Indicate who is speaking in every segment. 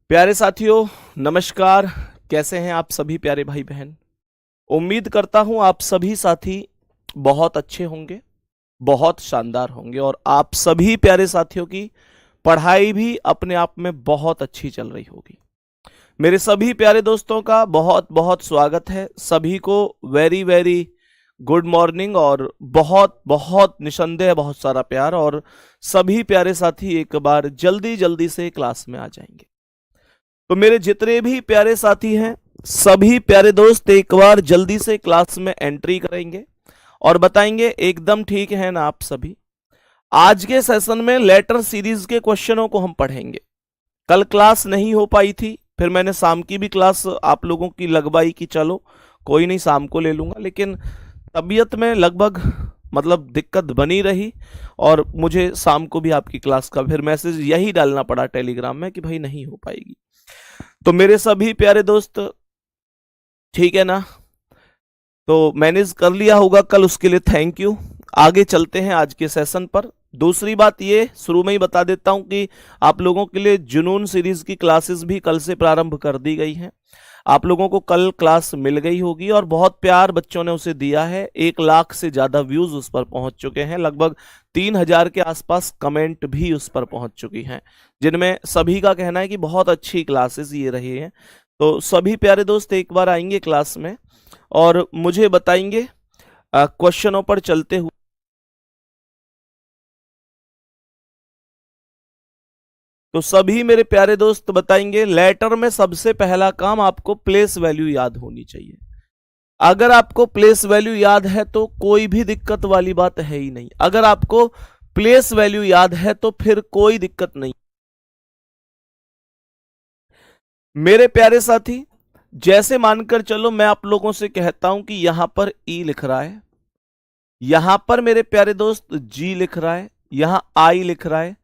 Speaker 1: प्यारे साथियों, नमस्कार। कैसे हैं आप सभी प्यारे भाई बहन। उम्मीद करता हूं आप सभी साथी बहुत अच्छे होंगे, बहुत शानदार होंगे और आप सभी प्यारे साथियों की पढ़ाई भी अपने आप में बहुत अच्छी चल रही होगी। मेरे सभी प्यारे दोस्तों का बहुत बहुत स्वागत है। सभी को वेरी वेरी गुड मॉर्निंग और बहुत बहुत निसंदेह बहुत सारा प्यार। और सभी प्यारे साथी एक बार जल्दी जल्दी से क्लास में आ जाएंगे। तो मेरे जितने भी प्यारे साथी हैं, सभी प्यारे दोस्त एक बार जल्दी से क्लास में एंट्री करेंगे और बताएंगे एकदम ठीक है ना आप सभी। आज के सेशन में लेटर सीरीज के क्वेश्चनों को हम पढ़ेंगे। कल क्लास नहीं हो पाई थी, फिर मैंने शाम की भी क्लास आप लोगों की लगवाई कि चलो कोई नहीं शाम को ले लूंगा, लेकिन तबीयत में लगभग दिक्कत बनी रही और मुझे शाम को भी आपकी क्लास का फिर मैसेज यही डालना पड़ा टेलीग्राम में कि भाई नहीं हो पाएगी। तो मेरे सभी प्यारे दोस्त ठीक है ना, तो मैनेज कर लिया होगा कल, उसके लिए थैंक यू। आगे चलते हैं आज के सेशन पर। दूसरी बात ये शुरू में ही बता देता हूं कि आप लोगों के लिए जुनून सीरीज की क्लासेस भी कल से प्रारंभ कर दी गई हैं। आप लोगों को कल क्लास मिल गई होगी और बहुत प्यार बच्चों ने उसे दिया है। 1 लाख से ज्यादा व्यूज उस पर पहुंच चुके हैं, लगभग 3000 के आसपास कमेंट भी उस पर पहुंच चुकी हैं, जिनमें सभी का कहना है कि बहुत अच्छी क्लासेस ये रही हैं। तो सभी प्यारे दोस्त एक बार आएंगे क्लास में और मुझे बताएंगे क्वेश्चनों पर चलते हुए। तो सभी मेरे प्यारे दोस्त बताएंगे, लेटर में सबसे पहला काम आपको प्लेस वैल्यू याद होनी चाहिए। अगर आपको प्लेस वैल्यू याद है तो कोई भी दिक्कत वाली बात है ही नहीं। अगर आपको प्लेस वैल्यू याद है तो फिर कोई दिक्कत नहीं। मेरे प्यारे साथी, जैसे मानकर चलो मैं आप लोगों से कहता हूं कि यहां पर ई लिख रहा है, यहां पर मेरे प्यारे दोस्त जी लिख रहा है, यहां आई लिख रहा है,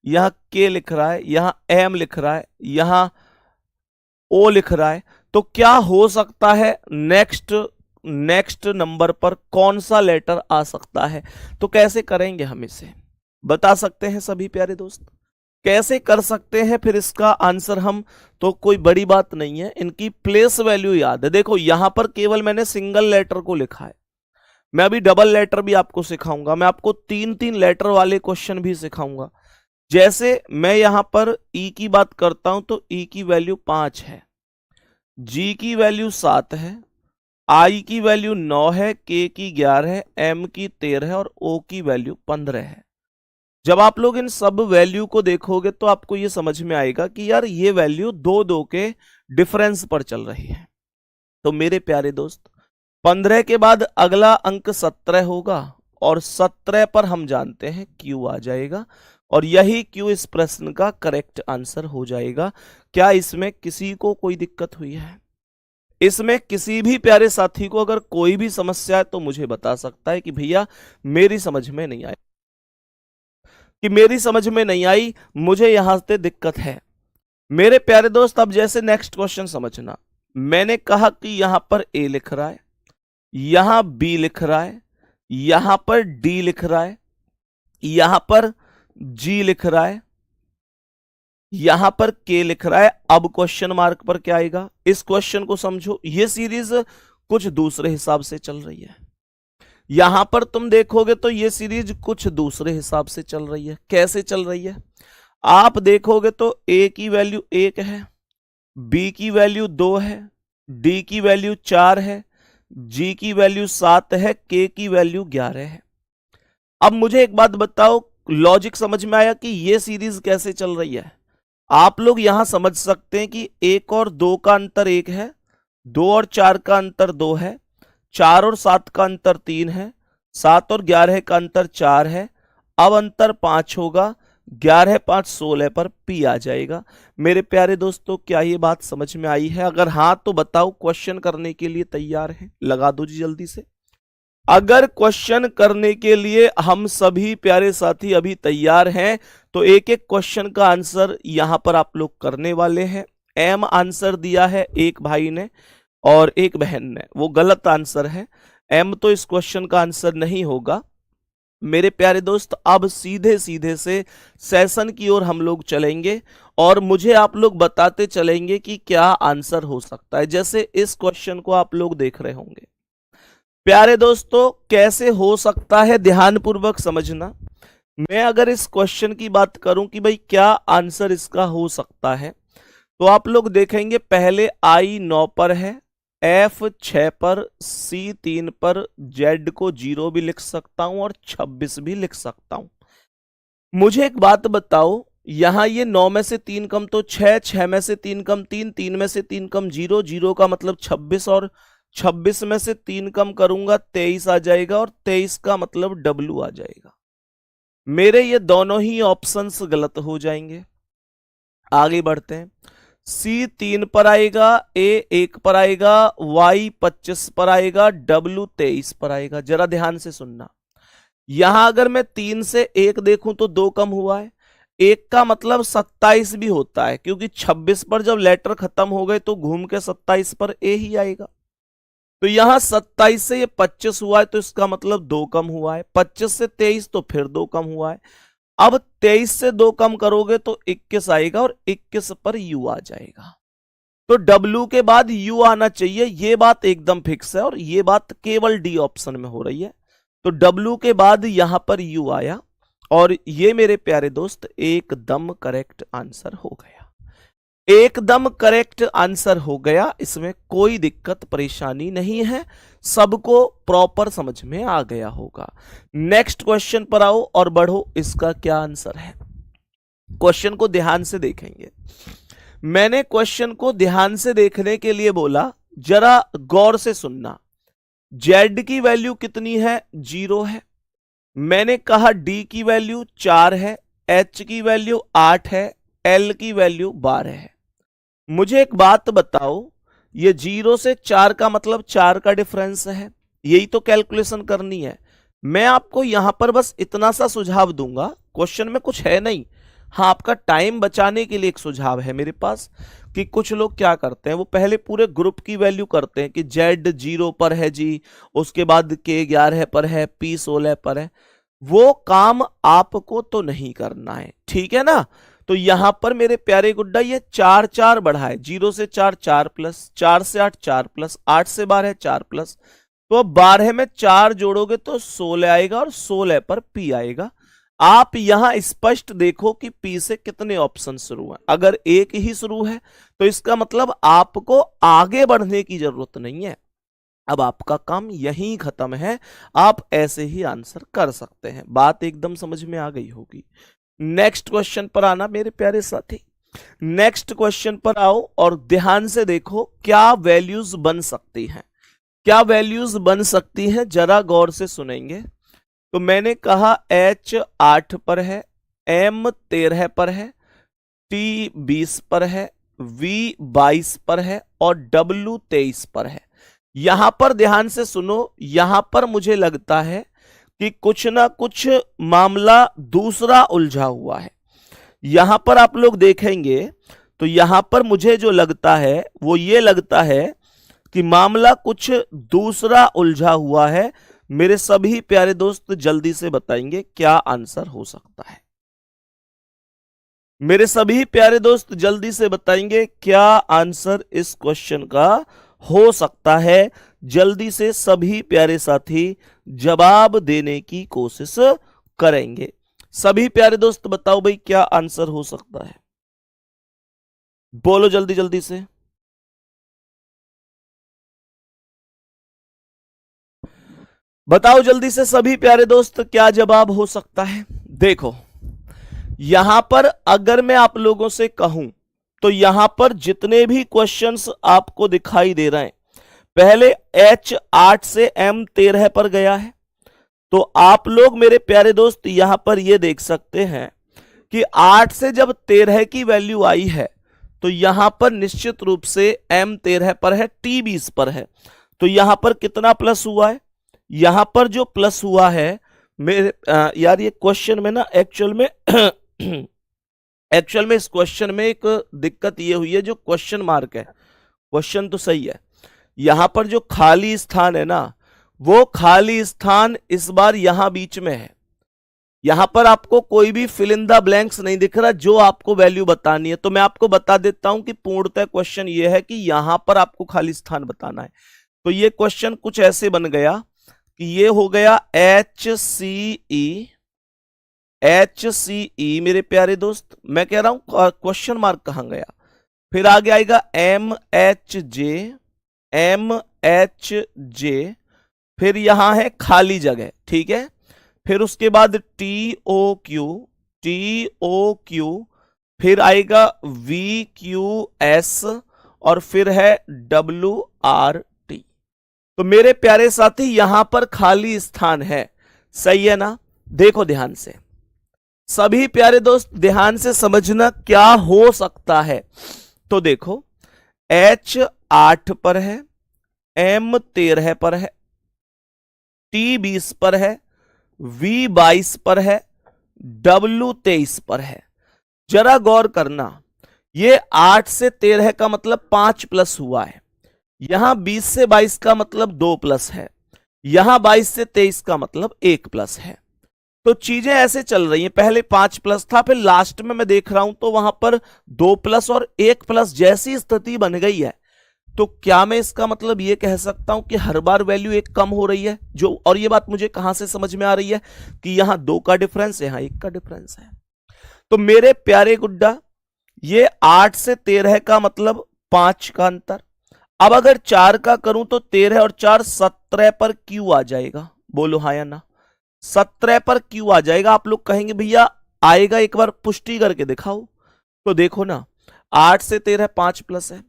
Speaker 1: यहां के लिख रहा है, यहां एम लिख रहा है, यहां ओ लिख रहा है। तो क्या हो सकता है नेक्स्ट नंबर पर कौन सा लेटर आ सकता है? तो कैसे करेंगे हम इसे, बता सकते हैं सभी प्यारे दोस्त? कैसे कर सकते हैं फिर इसका आंसर हम? तो कोई बड़ी बात नहीं है, इनकी प्लेस वैल्यू याद है। देखो यहां पर केवल मैंने सिंगल लेटर को लिखा है, मैं अभी डबल लेटर भी आपको सिखाऊंगा, मैं आपको 3-3 लेटर वाले क्वेश्चन भी सिखाऊंगा। जैसे मैं यहां पर ई की बात करता हूं तो ई की वैल्यू 5 है, जी की वैल्यू 7 है, आई की वैल्यू 9 है, के की 11 है, एम की 13 है और ओ की वैल्यू 15 है। जब आप लोग इन सब वैल्यू को देखोगे तो आपको यह समझ में आएगा कि यार ये वैल्यू 2-2 के डिफरेंस पर चल रही है। तो मेरे प्यारे दोस्त, 15 के बाद अगला अंक 17 होगा और 17 पर हम जानते हैं क्यू आ जाएगा और यही क्यू इस प्रश्न का करेक्ट आंसर हो जाएगा। क्या इसमें किसी को कोई दिक्कत हुई है? इसमें किसी भी प्यारे साथी को अगर कोई भी समस्या है तो मुझे बता सकता है कि भैया मेरी समझ में नहीं आई, मुझे यहां से दिक्कत है। मेरे प्यारे दोस्त, अब जैसे नेक्स्ट क्वेश्चन समझना, मैंने कहा कि यहां पर ए लिख रहा है, यहां बी लिख रहा है, यहां पर डी लिख रहा है, यहां पर जी लिख रहा है, यहां पर के लिख रहा है। अब क्वेश्चन मार्क पर क्या आएगा? इस क्वेश्चन को समझो, ये सीरीज कुछ दूसरे हिसाब से चल रही है। यहां पर तुम देखोगे तो ये सीरीज कुछ दूसरे हिसाब से चल रही है। कैसे चल रही है आप देखोगे तो ए की वैल्यू 1 है, बी की वैल्यू 2 है, डी की वैल्यू 4 है, जी की वैल्यू 7 है, के की वैल्यू 11 है। अब मुझे एक बात बताओ, लॉजिक समझ में आया कि ये सीरीज कैसे चल रही है? आप लोग यहां समझ सकते हैं कि 1 और 2 का अंतर 1 है, 2 और 4 का अंतर 2 है, 4 और 7 का अंतर 3 है, 7 और 11 का अंतर 4 है। अब अंतर 5 होगा, 11 5 16 पर पी आ जाएगा। मेरे प्यारे दोस्तों, क्या ये बात समझ में आई है? अगर हाँ तो बताओ, क्वेश्चन करने के लिए तैयार है? लगा दो जी जल्दी से। अगर क्वेश्चन करने के लिए हम सभी प्यारे साथी अभी तैयार हैं तो एक एक क्वेश्चन का आंसर यहां पर आप लोग करने वाले हैं। एम आंसर दिया है एक भाई ने और एक बहन ने, वो गलत आंसर है। एम तो इस क्वेश्चन का आंसर नहीं होगा। मेरे प्यारे दोस्त अब सीधे सीधे से सेशन की ओर हम लोग चलेंगे और मुझे आप लोग बताते चलेंगे कि क्या आंसर हो सकता है। जैसे इस क्वेश्चन को आप लोग देख रहे होंगे प्यारे दोस्तों, कैसे हो सकता है ध्यानपूर्वक समझना। मैं अगर इस क्वेश्चन की बात करूं कि भाई क्या आंसर इसका हो सकता है, तो आप लोग देखेंगे पहले आई 9 पर है, एफ 6 पर, सी 3 पर, जेड को 0 भी लिख सकता हूं और 26 भी लिख सकता हूं। मुझे एक बात बताओ, यहां ये 9 में से 3 कम तो 6, 6 में से 3 कम 3, 3 में से 3 कम 0, 0 का मतलब 26 और 26 में से 3 कम करूंगा 23 आ जाएगा और 23 का मतलब डब्लू आ जाएगा। मेरे ये दोनों ही ऑप्शंस गलत हो जाएंगे। आगे बढ़ते हैं। सी 3 पर आएगा, ए 1 पर आएगा, वाई 25 पर आएगा, डब्लू 23 पर आएगा। जरा ध्यान से सुनना, यहां अगर मैं 3 से 1 देखूं तो 2 कम हुआ है, 1 का मतलब 27 भी होता है, क्योंकि 26 पर जब लेटर खत्म हो गए तो घूम के 27 पर ए ही आएगा। तो यहां 27 से ये 25 हुआ है तो इसका मतलब 2 कम हुआ है, 25 से 23 तो फिर 2 कम हुआ है। अब 23 से 2 कम करोगे तो 21 आएगा और 21 पर यू आ जाएगा। तो W के बाद U आना चाहिए, ये बात एकदम फिक्स है और ये बात केवल डी ऑप्शन में हो रही है। तो W के बाद यहां पर U आया और ये मेरे प्यारे दोस्त एकदम करेक्ट आंसर हो गया। एकदम करेक्ट आंसर हो गया, इसमें कोई दिक्कत परेशानी नहीं है, सबको प्रॉपर समझ में आ गया होगा। नेक्स्ट क्वेश्चन पर आओ और बढ़ो, इसका क्या आंसर है। क्वेश्चन को ध्यान से देखेंगे। मैंने क्वेश्चन को ध्यान से देखने के लिए बोला, जरा गौर से सुनना। Z की वैल्यू कितनी है? 0 है। मैंने कहा D की वैल्यू 4 है, H की वैल्यू 8 है, L की वैल्यू 12 है। मुझे एक बात बताओ, ये 0 से 4 का मतलब 4 का डिफरेंस है, यही तो कैलकुलेशन करनी है। मैं आपको यहां पर बस इतना सा सुझाव दूंगा, क्वेश्चन में कुछ है नहीं। हाँ, आपका टाइम बचाने के लिए एक सुझाव है मेरे पास कि कुछ लोग क्या करते हैं, वो पहले पूरे ग्रुप की वैल्यू करते हैं कि Z 0 पर है जी, उसके बाद K 11 पर है, P 16 पर है। वो काम आपको तो नहीं करना है, ठीक है ना। तो यहां पर मेरे प्यारे गुड्डा ये 4 4 बढ़ाए, 0 से 4 4 प्लस, 4 से 8 4 प्लस, 8 से 12 4 प्लस, तो 12 में 4 जोड़ोगे तो 16 आएगा और 16 पर P आएगा। आप यहां स्पष्ट देखो कि P से कितने ऑप्शन शुरू हैं। अगर एक ही शुरू है तो इसका मतलब आपको आगे बढ़ने की जरूरत नहीं है, अब आपका काम यहीं खत्म है, आप ऐसे ही आंसर कर सकते हैं। बात एकदम समझ में आ गई होगी। नेक्स्ट क्वेश्चन पर आना मेरे प्यारे साथी। नेक्स्ट क्वेश्चन पर आओ और ध्यान से देखो क्या वैल्यूज बन सकती हैं, क्या वैल्यूज बन सकती हैं, जरा गौर से सुनेंगे। तो मैंने कहा H 8 पर है, M 13 पर है, T 20 पर है, V 22 पर है और W 23 पर है। यहां पर ध्यान से सुनो, यहां पर मुझे लगता है कि कुछ ना कुछ मामला दूसरा उलझा हुआ है। यहां पर आप लोग देखेंगे तो यहां पर मुझे जो लगता है वो ये लगता है कि मामला कुछ दूसरा उलझा हुआ है। मेरे सभी प्यारे दोस्त जल्दी से बताएंगे क्या आंसर हो सकता है। मेरे सभी प्यारे दोस्त जल्दी से बताएंगे क्या आंसर इस क्वेश्चन का हो सकता है। जल्दी से सभी प्यारे साथी जवाब देने की कोशिश करेंगे। सभी प्यारे दोस्त बताओ भाई क्या आंसर हो सकता है, बोलो जल्दी जल्दी से। बताओ जल्दी से सभी प्यारे दोस्त क्या जवाब हो सकता है। देखो यहां पर अगर मैं आप लोगों से कहूं तो यहां पर जितने भी क्वेश्चंस आपको दिखाई दे रहे हैं, पहले H 8 से M 13 पर गया है। तो आप लोग मेरे प्यारे दोस्त यहां पर यह देख सकते हैं कि 8 से जब 13 की वैल्यू आई है तो यहां पर निश्चित रूप से M 13 पर है, T 20 पर है। तो यहां पर कितना प्लस हुआ है, यहां पर जो प्लस हुआ है मेरे यार ये क्वेश्चन में ना एक्चुअल में एक्चुअल में इस क्वेश्चन में एक दिक्कत ये हुई है, जो क्वेश्चन मार्क है, क्वेश्चन तो सही है, यहां पर जो खाली स्थान है ना, वो खाली स्थान इस बार यहां बीच में है। यहां पर आपको कोई भी फिल इन द ब्लैंक्स नहीं दिख रहा, जो आपको वैल्यू बतानी है। तो मैं आपको बता देता हूं कि पूर्णतः क्वेश्चन ये है कि यहां पर आपको खाली स्थान बताना है। तो ये क्वेश्चन कुछ ऐसे बन गया कि ये हो गया HCE मेरे प्यारे दोस्त। मैं कह रहा हूं क्वेश्चन मार्क कहां गया, फिर आगे आएगा MHJ, फिर यहां है खाली जगह, ठीक है। फिर उसके बाद TOQ, फिर आएगा VQS और फिर है WRT। तो मेरे प्यारे साथी यहां पर खाली स्थान है, सही है ना। देखो ध्यान से, सभी प्यारे दोस्त ध्यान से समझना क्या हो सकता है। तो देखो H 8 पर है, M 13 पर है, T 20 पर है, V 22 पर है, W 23 पर है। जरा गौर करना, ये 8 से 13 का मतलब 5 प्लस हुआ है, यहां 20 से 22 का मतलब 2 प्लस है, यहां 22 से 23 का मतलब 1 प्लस है। तो चीजें ऐसे चल रही हैं, पहले 5 प्लस था, फिर लास्ट में मैं देख रहा हूं तो वहां पर 2 प्लस और 1 प्लस जैसी स्थिति बन गई है। तो क्या मैं इसका मतलब यह कह सकता हूं कि हर बार वैल्यू 1 कम हो रही है, जो, और ये बात मुझे कहां से समझ में आ रही है कि यहां 2 का डिफरेंस है, यहां 1 का डिफरेंस है। तो मेरे प्यारे गुड्डा, ये 8 से 13 का मतलब 5 का अंतर। अब अगर 4 का करूं तो 13 और 4 17 पर क्यू आ जाएगा, बोलो हाँ या ना। 17 पर क्यू आ जाएगा। आप लोग कहेंगे भैया आएगा, एक बार पुष्टि करके दिखाओ। तो देखो ना, 8 से 13 5 प्लस है,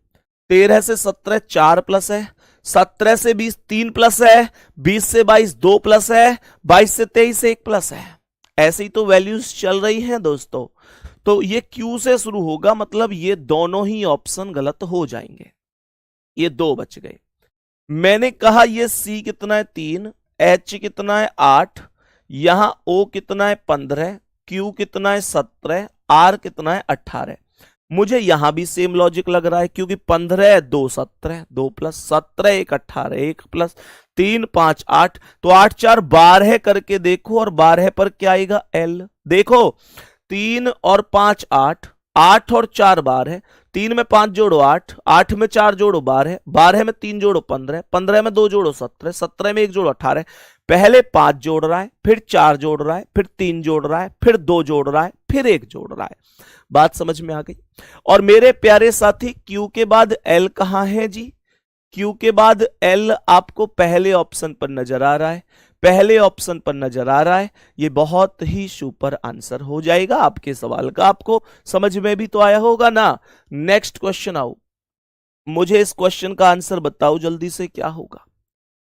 Speaker 1: 13 से 17 4 प्लस है, 17 से 20 3 प्लस है, 20 से 22 2 प्लस है, 22 से 23 1 प्लस है। ऐसे ही तो वैल्यूज चल रही हैं दोस्तों। तो ये क्यू से शुरू होगा, मतलब ये दोनों ही ऑप्शन गलत हो जाएंगे, ये 2 बच गए। मैंने कहा ये C कितना है 3, H कितना है 8, यहां O कितना है 15, Q कितना है 17, R कितना है 18। मुझे यहां भी सेम लॉजिक लग रहा है, क्योंकि 15 2 17, 2 प्लस 17 1 18, 1 प्लस 3 5 8, तो 8 4 12 करके देखो, और 12 पर क्या आएगा L। देखो 3 और 5 8, 8 और 4 12, 3 में 5 जोड़ो 8, 8 में 4 जोड़ो 12, 12 में 3 जोड़ो 15, 15 में 2 जोड़ो 17, 17 में 1 जोड़ो 18। पहले 5 जोड़ रहा है, फिर 4 जोड़ रहा है, फिर 3 जोड़ रहा है, फिर 2 जोड़ रहा है, फिर 1 जोड़ रहा है। बात समझ में आ गई। और मेरे प्यारे साथी, Q के बाद L कहां है जी? Q के बाद L आपको पहले ऑप्शन पर नजर आ रहा है, पहले ऑप्शन पर नजर आ रहा है। ये बहुत ही सुपर आंसर हो जाएगा आपके सवाल का। आपको समझ में भी तो आया होगा ना। नेक्स्ट क्वेश्चन आओ, मुझे इस क्वेश्चन का आंसर बताओ जल्दी से, क्या होगा।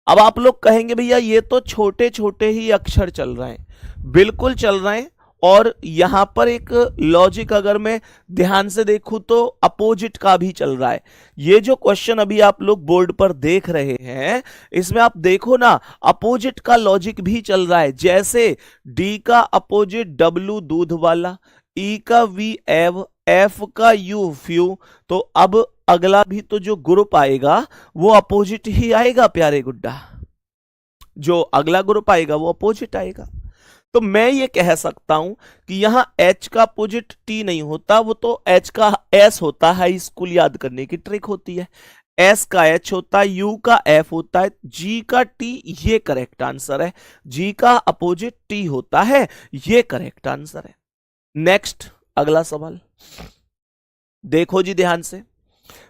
Speaker 1: अब आप लोग कहेंगे भैया ये तो छोटे छोटे ही अक्षर चल रहे हैं, बिल्कुल चल रहे हैं। और यहां पर एक लॉजिक अगर मैं ध्यान से देखूं तो अपोजिट का भी चल रहा है। ये जो क्वेश्चन अभी आप लोग बोर्ड पर देख रहे हैं, इसमें आप देखो ना, अपोजिट का लॉजिक भी चल रहा है। जैसे डी का अपोजिट डब्ल्यू दूध वाला, ई का वी एव, एफ का यू फ्यू। तो अब अगला भी तो जो ग्रुप आएगा वो अपोजिट ही आएगा प्यारे गुड्डा, जो अगला ग्रुप आएगा वो अपोजिट आएगा। तो मैं ये कह सकता हूं कि यहां H का अपोजिट T नहीं होता, वो तो H का S होता है। स्कूल याद करने की ट्रिक होती है। S का H होता है, U का F होता है, G का T, ये करेक्ट आंसर है। G का अपोजिट T होता है, ये करेक्ट आंसर है। नेक्स्ट अगला सवाल देखो जी ध्यान से,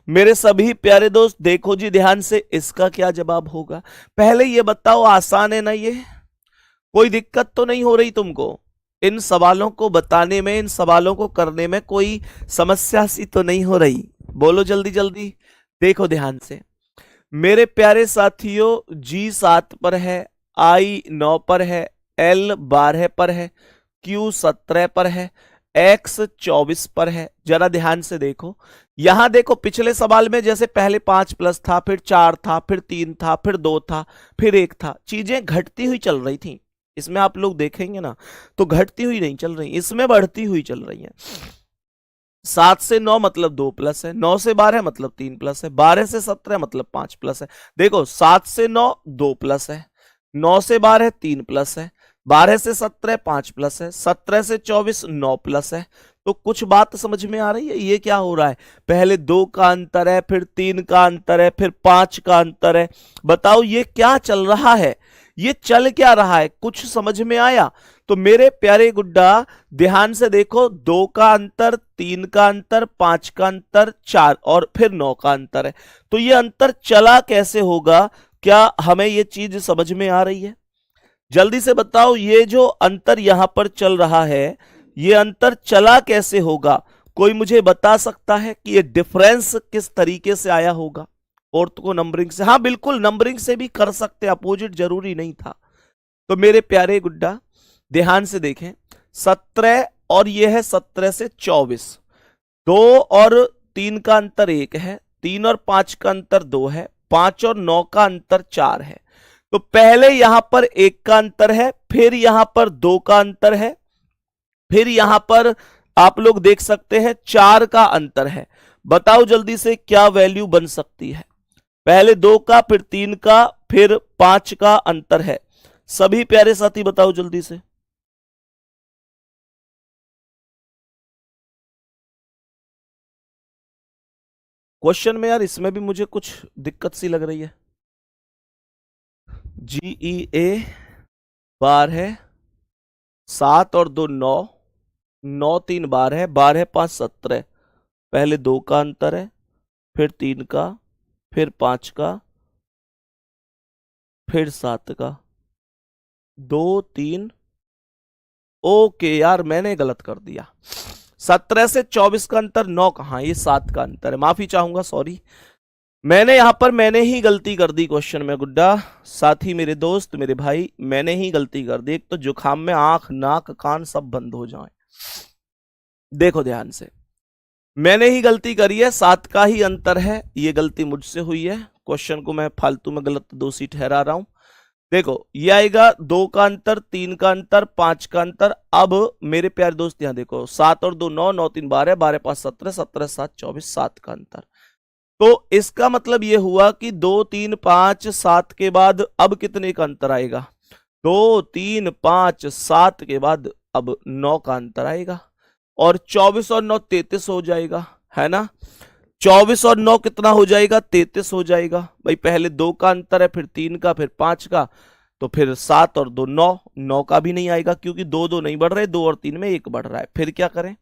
Speaker 1: मेरे सभी प्यारे दोस्त देखो जी ध्यान से, इसका क्या जवाब होगा। पहले ये बताओ, आसान है ना ये? कोई दिक्कत तो नहीं हो रही तुमको इन सवालों को बताने में, इन सवालों को करने में कोई समस्या सी तो नहीं हो रही? बोलो जल्दी जल्दी। देखो ध्यान से मेरे प्यारे साथियों, G 7 पर है, I 9 पर है, L 12 पर है, Q 17 पर है, X 24 पर है। जरा ध्यान से देखो, यहां देखो पिछले सवाल में जैसे पहले 5 प्लस था, फिर 4 था, फिर 3 था, फिर 2 था, फिर 1 था। चीजें घटती हुई चल रही थी। इसमें आप लोग देखेंगे ना तो घटती हुई नहीं चल रही, इसमें बढ़ती हुई चल रही है। 7 से 9 मतलब 2 प्लस है, 9 से 12 मतलब 3 प्लस है, 12 से 17 मतलब 5 प्लस है। देखो 7 से 9 2 प्लस है, 9 से 12 3 प्लस है, 12 से 17 5 प्लस है, 17 से 24 9 प्लस है। तो कुछ बात समझ में आ रही है? ये क्या हो रहा है? पहले 2 का अंतर है, फिर 3 का अंतर है, फिर 5 का अंतर है। बताओ ये क्या चल रहा है? ये चल क्या रहा है? कुछ समझ में आया? तो मेरे प्यारे गुड्डा ध्यान से देखो, 2 का अंतर, 3 का अंतर, 5 का अंतर, 4 और फिर 9 का अंतर है। तो ये अंतर चला कैसे होगा? क्या हमें ये चीज समझ में आ रही है? जल्दी से बताओ, ये जो अंतर यहां पर चल रहा है, ये अंतर चला कैसे होगा? कोई मुझे बता सकता है कि ये डिफरेंस किस तरीके से आया होगा? फोर्थ को नंबरिंग से, हाँ बिल्कुल नंबरिंग से भी कर सकते, अपोजिट जरूरी नहीं था। तो मेरे प्यारे गुड्डा ध्यान से देखें, 17 और ये है 17 से 24, 2 और 3 का अंतर 1 है, 3 और 5 का अंतर 2 है, 5 और 9 का अंतर 4 है। तो पहले यहां पर 1 का अंतर है, फिर यहां पर 2 का अंतर है, फिर यहां पर आप लोग देख सकते हैं 4 का अंतर है। बताओ जल्दी से क्या वैल्यू बन सकती है? पहले 2 का, फिर 3 का, फिर 5 का अंतर है। सभी प्यारे साथी बताओ जल्दी से। क्वेश्चन में यार इसमें भी मुझे कुछ दिक्कत सी लग रही है। GEA बार है, 7 और 2 9, 9 3 बार है, 12 5 17। पहले 2 का अंतर है, फिर 3 का, फिर 5 का, फिर 7 का, 2 3। ओके यार मैंने गलत कर दिया, 17 से 24 का अंतर 9 कहां, ये 7 का अंतर है। माफी चाहूंगा, सॉरी, मैंने ही गलती कर दी क्वेश्चन में गुड्डा। साथी मेरे दोस्त मेरे भाई, मैंने ही गलती कर दी। एक तो जुकाम में आंख नाक कान सब बंद हो जाए। देखो ध्यान से, मैंने ही गलती करी है, 7 का ही अंतर है, ये गलती मुझसे हुई है। क्वेश्चन को मैं फालतू में गलत दोषी ठहरा रहा हूं। देखो ये आएगा 2 का अंतर, 3 का अंतर, 5 का अंतर। अब मेरे प्यारे दोस्त यहां देखो, 7 और 2 9, 9 3 12, 12 5 17, 17 7 24, 7 का अंतर। तो इसका मतलब यह हुआ कि 2 3 5 7 के बाद अब कितने का अंतर आएगा? 2 3 5 7 के बाद अब 9 का अंतर आएगा, और 24 और 9 33 हो जाएगा, है ना? 24 और 9 कितना हो जाएगा? 33 हो जाएगा। भाई पहले 2 का अंतर है, फिर 3 का, फिर 5 का, तो फिर 7 और 2 9, 9 का भी नहीं आएगा क्योंकि 2 2 नहीं बढ़ रहे, 2 और 3 में 1 बढ़ रहा है। फिर क्या करें?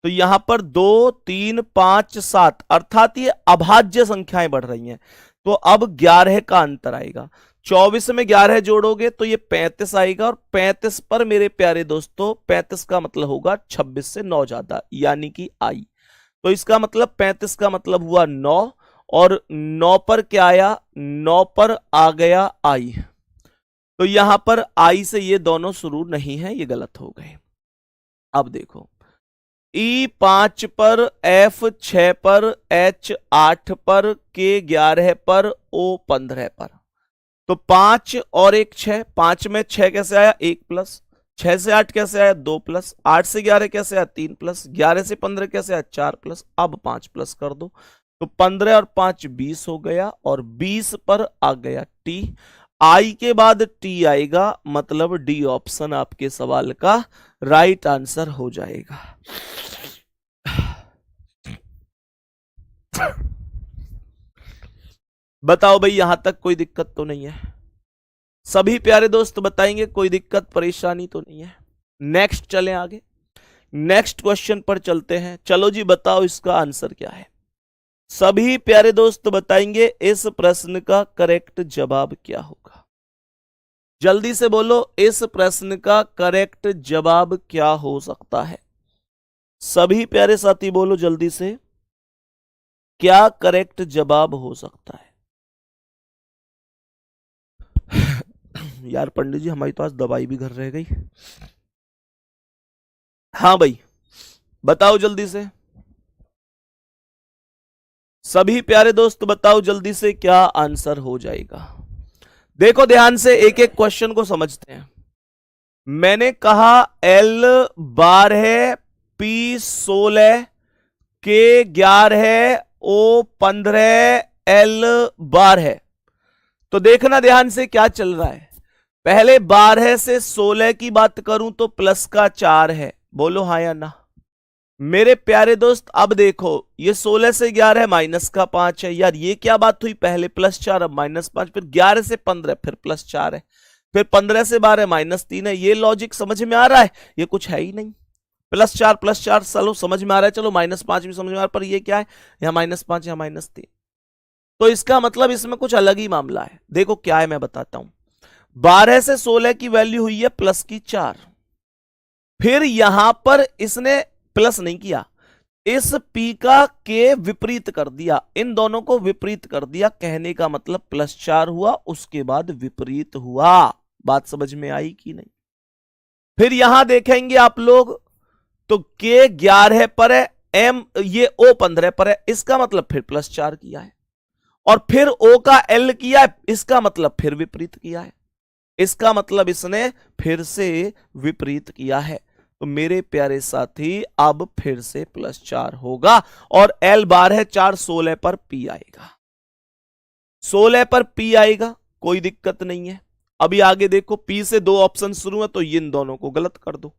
Speaker 1: तो यहां पर 2 3 5 7 अर्थात ये अभाज्य संख्याएं बढ़ रही हैं। तो अब 11 का अंतर आएगा, 24 में 11 जोड़ोगे तो ये 35 आएगा, और 35 पर मेरे प्यारे दोस्तों 35 का मतलब होगा 26 से 9 ज्यादा, यानी कि आई। तो इसका मतलब 35 का मतलब हुआ 9, और 9 पर क्या आया? 9 पर आ गया आई। तो यहां पर आई से ये दोनों शुरू नहीं है, ये गलत हो गए। अब देखो, E5 पर, F6 पर, H8 पर, K11 पर, O15 पर। तो 5 और 1 6, 5 में 6 कैसे आया? 1 प्लस, 6 से 8 कैसे आया? 2 प्लस, 8 से 11 कैसे आया? 3 प्लस, 11 से 15 कैसे आया? 4 प्लस। अब 5 प्लस कर दो, तो 15 और 5 20 हो गया, और 20 पर आ गया टी। आई के बाद टी आएगा, मतलब डी ऑप्शन आपके सवाल का राइट आंसर हो जाएगा। बताओ भाई यहां तक कोई दिक्कत तो नहीं है? सभी प्यारे दोस्त बताएंगे कोई दिक्कत परेशानी तो नहीं है? नेक्स्ट चलें आगे, नेक्स्ट क्वेश्चन पर चलते हैं। चलो जी बताओ इसका आंसर क्या है? सभी प्यारे दोस्त बताएंगे इस प्रश्न का करेक्ट जवाब क्या होगा? जल्दी से बोलो, इस प्रश्न का करेक्ट जवाब क्या हो सकता है? सभी प्यारे साथी बोलो जल्दी से, क्या करेक्ट जवाब हो सकता है? यार पंडित जी हमारी तो आज दवाई भी घर रह गई। हाँ भाई बताओ जल्दी से, सभी प्यारे दोस्त बताओ जल्दी से क्या आंसर हो जाएगा? देखो ध्यान से एक एक क्वेश्चन को समझते हैं। मैंने कहा L बार है, P 16, K 11 है, O 15, L बार है। तो देखना ध्यान से क्या चल रहा है। पहले 12 से 16 की बात करूं तो प्लस का 4 है, बोलो हाँ या ना। मेरे प्यारे दोस्त अब देखो, ये 16 से 11 माइनस का 5 है। यार ये क्या बात हुई, पहले प्लस 4 अब माइनस 5, फिर 11 से 15 फिर प्लस 4 है, फिर 15 से 12 माइनस 3 है। ये लॉजिक समझ में आ रहा है? ये कुछ है ही नहीं। प्लस चार चलो समझ में आ रहा है, चलो माइनस 5 भी समझ में आ रहा है, पर ये क्या है, यहाँ -5 यहाँ -3, तो इसका मतलब इसमें कुछ अलग ही मामला है। देखो क्या है मैं बताता हूं। 12 से 16 की वैल्यू हुई है प्लस की 4, फिर यहां पर इसने प्लस नहीं किया, इस पी का के विपरीत कर दिया, इन दोनों को विपरीत कर दिया, कहने का मतलब +4 हुआ, उसके बाद विपरीत हुआ। बात समझ में आई कि नहीं? फिर यहां देखेंगे आप लोग तो के 11 पर है, एम ये ओ 15 पर है, इसका मतलब फिर +4 किया है, और फिर ओ का एल किया है, इसका मतलब फिर विपरीत किया है, इसका मतलब इसने फिर से विपरीत किया है। तो मेरे प्यारे साथी अब फिर से +4 होगा, और एल बार है 4, 16 पर पी आएगा, 16 पर पी आएगा, कोई दिक्कत नहीं है। अभी आगे देखो, पी से 2 ऑप्शन शुरू है, तो इन दोनों को गलत कर दो।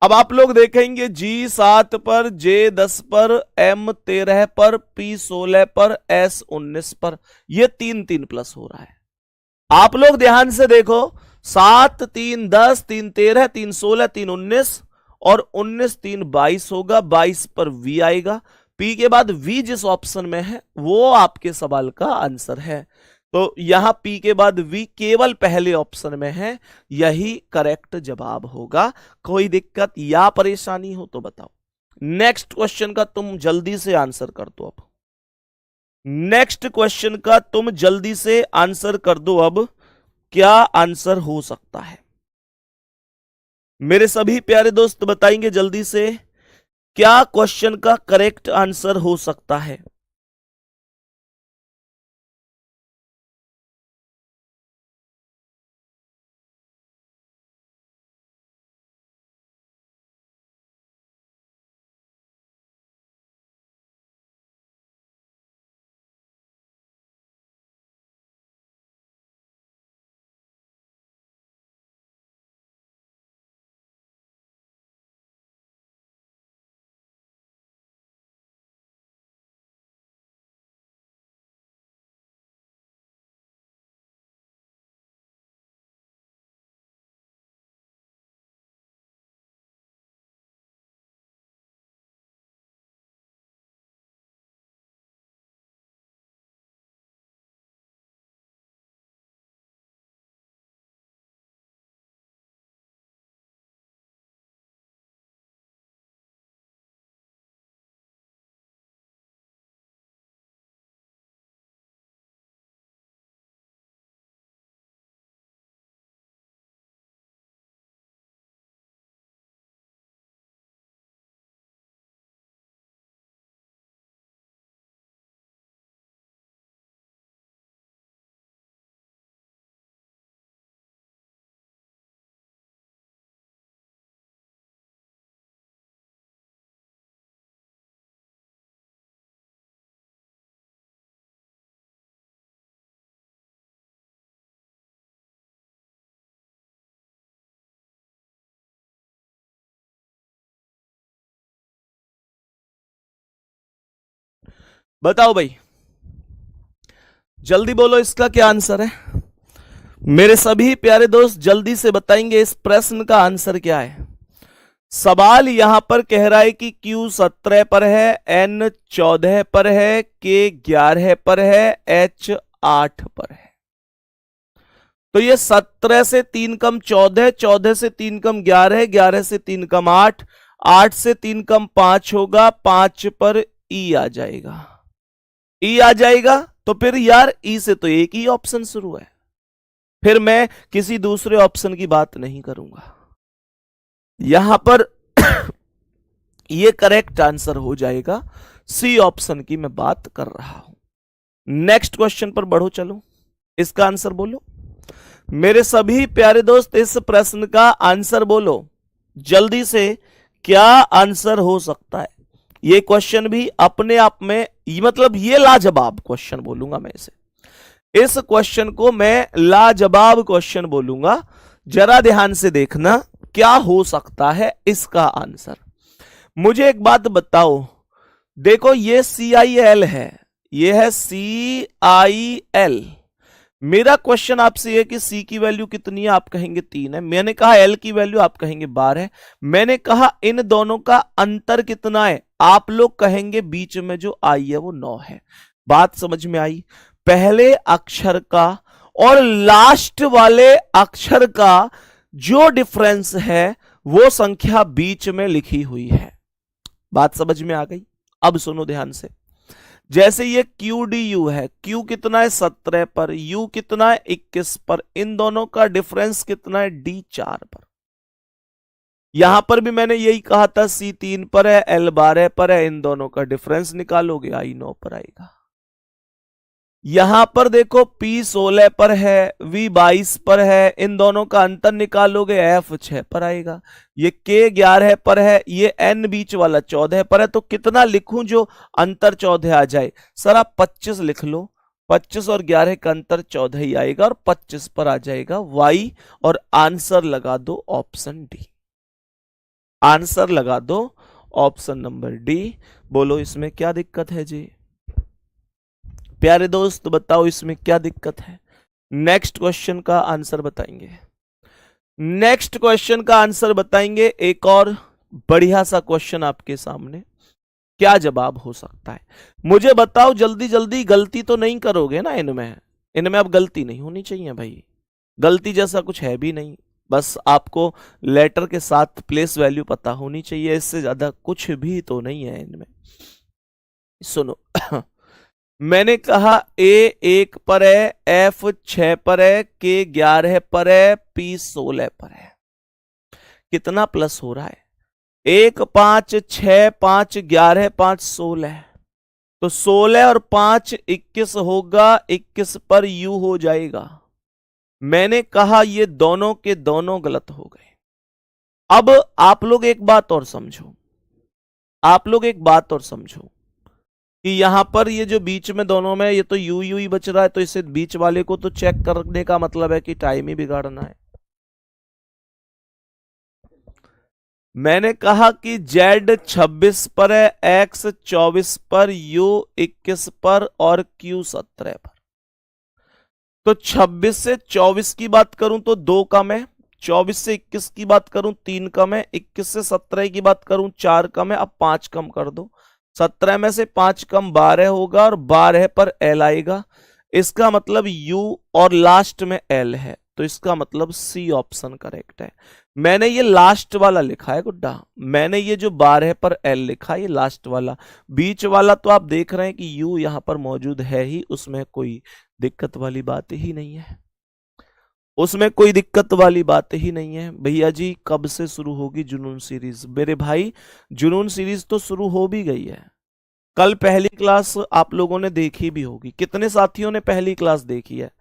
Speaker 1: अब आप लोग देखेंगे जी 7 पर, जे 10 पर, एम 13 पर, पी 16 पर, एस 19 पर, ये 3 प्लस हो रहा है। आप लोग ध्यान से देखो, 7 3 10, 3 13, 3 16, 3 19, और 19 3 22 होगा, 22 पर वी आएगा। पी के बाद वी जिस ऑप्शन में है वो आपके सवाल का आंसर है, तो यहां पी के बाद वी केवल पहले ऑप्शन में है, यही करेक्ट जवाब होगा। कोई दिक्कत या परेशानी हो तो बताओ। नेक्स्ट क्वेश्चन का तुम जल्दी से आंसर कर दो। अब नेक्स्ट क्वेश्चन का तुम जल्दी से आंसर कर दो। अब क्या आंसर हो सकता है, मेरे सभी प्यारे दोस्त बताएंगे जल्दी से, क्या क्वेश्चन का करेक्ट आंसर हो सकता है? बताओ भाई, जल्दी बोलो इसका क्या आंसर है। मेरे सभी प्यारे दोस्त जल्दी से बताएंगे इस प्रश्न का आंसर क्या है। सवाल यहां पर कह रहा है कि Q 17 पर है, N 14 पर है, K 11 पर है, H 8 पर है। तो ये 17 से 3 कम 14, 14 से 3 कम 11, 11 से 3 कम 8, 8 से 3 कम 5 होगा, 5 पर E आ जाएगा, E आ जाएगा। तो फिर यार E से तो एक ही ऑप्शन शुरू है, फिर मैं किसी दूसरे ऑप्शन की बात नहीं करूंगा। यहां पर यह करेक्ट आंसर हो जाएगा, सी ऑप्शन की मैं बात कर रहा हूं। नेक्स्ट क्वेश्चन पर बढ़ो, चलो इसका आंसर बोलो। मेरे सभी प्यारे दोस्त इस प्रश्न का आंसर बोलो जल्दी से, क्या आंसर हो सकता है। यह क्वेश्चन भी अपने आप में मतलब ये लाजवाब क्वेश्चन बोलूंगा मैं इसे, इस क्वेश्चन को मैं लाजवाब क्वेश्चन बोलूंगा। जरा ध्यान से देखना क्या हो सकता है इसका आंसर। मुझे एक बात बताओ, देखो ये CIL है, ये है CIL। मेरा क्वेश्चन आपसे है कि C की वैल्यू कितनी है, आप कहेंगे 3 है। मैंने कहा L की वैल्यू, आप कहेंगे 12 है। मैंने कहा इन दोनों का अंतर कितना है, आप लोग कहेंगे बीच में जो I है वो 9 है। बात समझ में आई? पहले अक्षर का और लास्ट वाले अक्षर का जो डिफरेंस है वो संख्या बीच में लिखी हुई है। बात समझ में आ गई? अब सुनो ध्यान से। जैसे ये QDU है, Q कितना है 17 पर, U कितना है 21 पर, इन दोनों का डिफरेंस कितना है D 4 पर। यहां पर भी मैंने यही कहा था C 3 पर है, L 12 पर है, इन दोनों का डिफरेंस निकालोगे I 9 पर आएगा। यहां पर देखो P 16 पर है, V 22 पर है, इन दोनों का अंतर निकालोगे F 6 पर आएगा। ये K 11 पर है, ये N बीच वाला 14 पर है। तो कितना लिखूं जो अंतर 14 आ जाए? सर आप 25 लिख लो, 25 और 11 का अंतर 14 ही आएगा और 25 पर आ जाएगा Y, और आंसर लगा दो ऑप्शन डी। आंसर लगा दो ऑप्शन नंबर डी। बोलो इसमें क्या दिक्कत है जी? प्यारे दोस्त बताओ इसमें क्या दिक्कत है? नेक्स्ट क्वेश्चन का आंसर बताएंगे। नेक्स्ट क्वेश्चन का आंसर बताएंगे। एक और बढ़िया सा क्वेश्चन आपके सामने, क्या जवाब हो सकता है मुझे बताओ जल्दी जल्दी। गलती तो नहीं करोगे ना इनमें? इनमें अब गलती नहीं होनी चाहिए भाई, गलती जैसा कुछ है भी नहीं। बस आपको लेटर के साथ प्लेस वैल्यू पता होनी चाहिए, इससे ज्यादा कुछ भी तो नहीं है इनमें। सुनो मैंने कहा A 1 पर है, F 6 पर है, K 11 पर है, P 16 पर है। कितना प्लस हो रहा है? 1 5 6 5 11 5 16। तो 16 और 5 21 होगा, 21 पर U हो जाएगा। मैंने कहा ये दोनों के दोनों गलत हो गए। अब आप लोग एक बात और समझो, आप लोग एक बात और समझो कि यहां पर ये जो बीच में दोनों में ये तो यू ही बच रहा है, तो इसे बीच वाले को तो चेक करने का मतलब है कि टाइम ही बिगाड़ना है। मैंने कहा कि Z 26 पर है, X 24 पर, U 21 पर और Q 17 पर। तो 26 से 24 की बात करूं तो 2 कम है, 24 से 21 की बात करूं 3 कम है, 21 से 17 की बात करूं 4 कम है। अब 5 कम कर दो, 17 में से 5 कम 12 होगा और 12 पर L आएगा। इसका मतलब U और लास्ट में L है, तो इसका मतलब C ऑप्शन करेक्ट है। मैंने ये लास्ट वाला लिखा है गुड्डा, मैंने ये जो 12 पर L लिखा है ये लास्ट वाला। बीच वाला तो आप देख रहे हैं कि U यहां पर मौजूद है ही, उसमें कोई दिक्कत वाली बात ही नहीं है, उसमें कोई दिक्कत वाली बात ही नहीं है। भैया जी कब से शुरू होगी जुनून सीरीज? मेरे भाई जुनून सीरीज तो शुरू हो भी गई है। कल पहली क्लास आप लोगों ने देखी भी होगी। कितने साथियों ने पहली क्लास देखी है?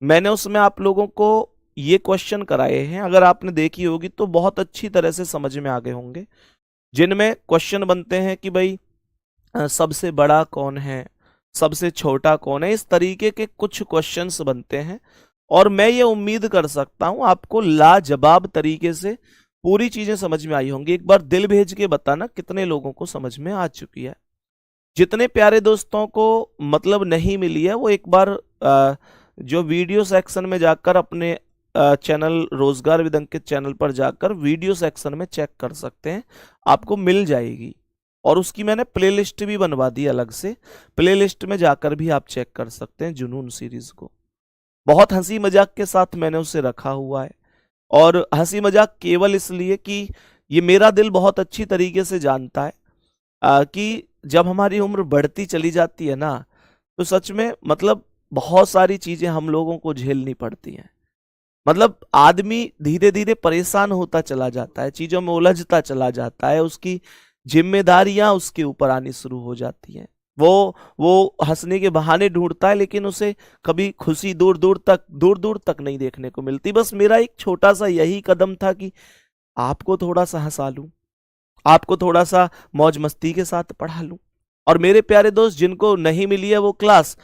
Speaker 1: मैंने उसमें आप लोगों को ये क्वेश्चन कराए हैं, अगर आपने देखी होगी तो बहुत अच्छी तरह से समझ में आ गए होंगे, जिनमें क्वेश्चन बनते हैं कि भाई सबसे बड़ा कौन है, सबसे छोटा कौन है, इस तरीके के कुछ क्वेश्चंस बनते हैं। और मैं ये उम्मीद कर सकता हूं आपको लाजवाब तरीके से पूरी चीजें समझ में आई होंगी। एक बार दिल भेज के बताना कितने लोगों को समझ में आ चुकी है। जितने प्यारे दोस्तों को मतलब नहीं मिली है वो एक बार जो वीडियो सेक्शन में जाकर अपने चैनल रोजगार विद अंकित चैनल पर जाकर वीडियो सेक्शन में चेक कर सकते हैं, आपको मिल जाएगी। और उसकी मैंने प्लेलिस्ट भी बनवा दी अलग से, प्लेलिस्ट में जाकर भी आप चेक कर सकते हैं जुनून सीरीज को। बहुत हंसी मजाक के साथ मैंने उसे रखा हुआ है, और हंसी मजाक केवल इसलिए कि ये मेरा दिल बहुत अच्छी तरीके से जानता है कि जब हमारी उम्र बढ़ती चली जाती है ना, तो सच में मतलब बहुत सारी चीजें हम लोगों को झेलनी पड़ती हैं। मतलब आदमी धीरे धीरे परेशान होता चला जाता है, चीजों में उलझता चला जाता है, उसकी जिम्मेदारियां उसके ऊपर आनी शुरू हो जाती हैं। वो हंसने के बहाने ढूंढता है, लेकिन उसे कभी खुशी दूर दूर तक नहीं देखने को मिलती। बस मेरा एक छोटा सा यही कदम था कि आपको थोड़ा सा हंसा लूं, आपको थोड़ा सा मौज मस्ती के साथ पढ़ा लूं। और मेरे प्यारे दोस्त जिनको नहीं मिली है वो क्लास,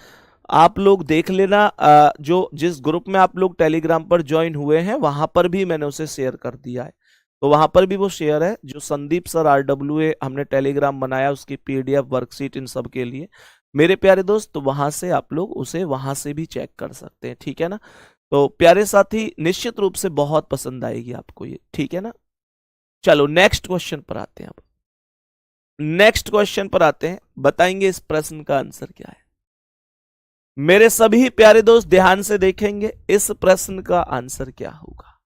Speaker 1: आप लोग देख लेना, जो जिस ग्रुप में आप लोग टेलीग्राम पर ज्वाइन हुए हैं वहां पर भी मैंने उसे शेयर कर दिया है, तो वहां पर भी वो शेयर है। जो संदीप सर RWA हमने टेलीग्राम बनाया, उसकी PDF वर्कशीट इन सब के लिए, मेरे प्यारे दोस्त, तो वहां से आप लोग उसे वहां से भी चेक कर सकते हैं, ठीक है ना। तो प्यारे साथी, निश्चित रूप से बहुत पसंद आएगी आपको ये, ठीक है ना। चलो नेक्स्ट क्वेश्चन पर आते हैं। अब नेक्स्ट क्वेश्चन पर आते हैं, बताएंगे इस प्रश्न का आंसर क्या है। मेरे सभी प्यारे दोस्त ध्यान से देखेंगे, इस प्रश्न का आंसर क्या होगा।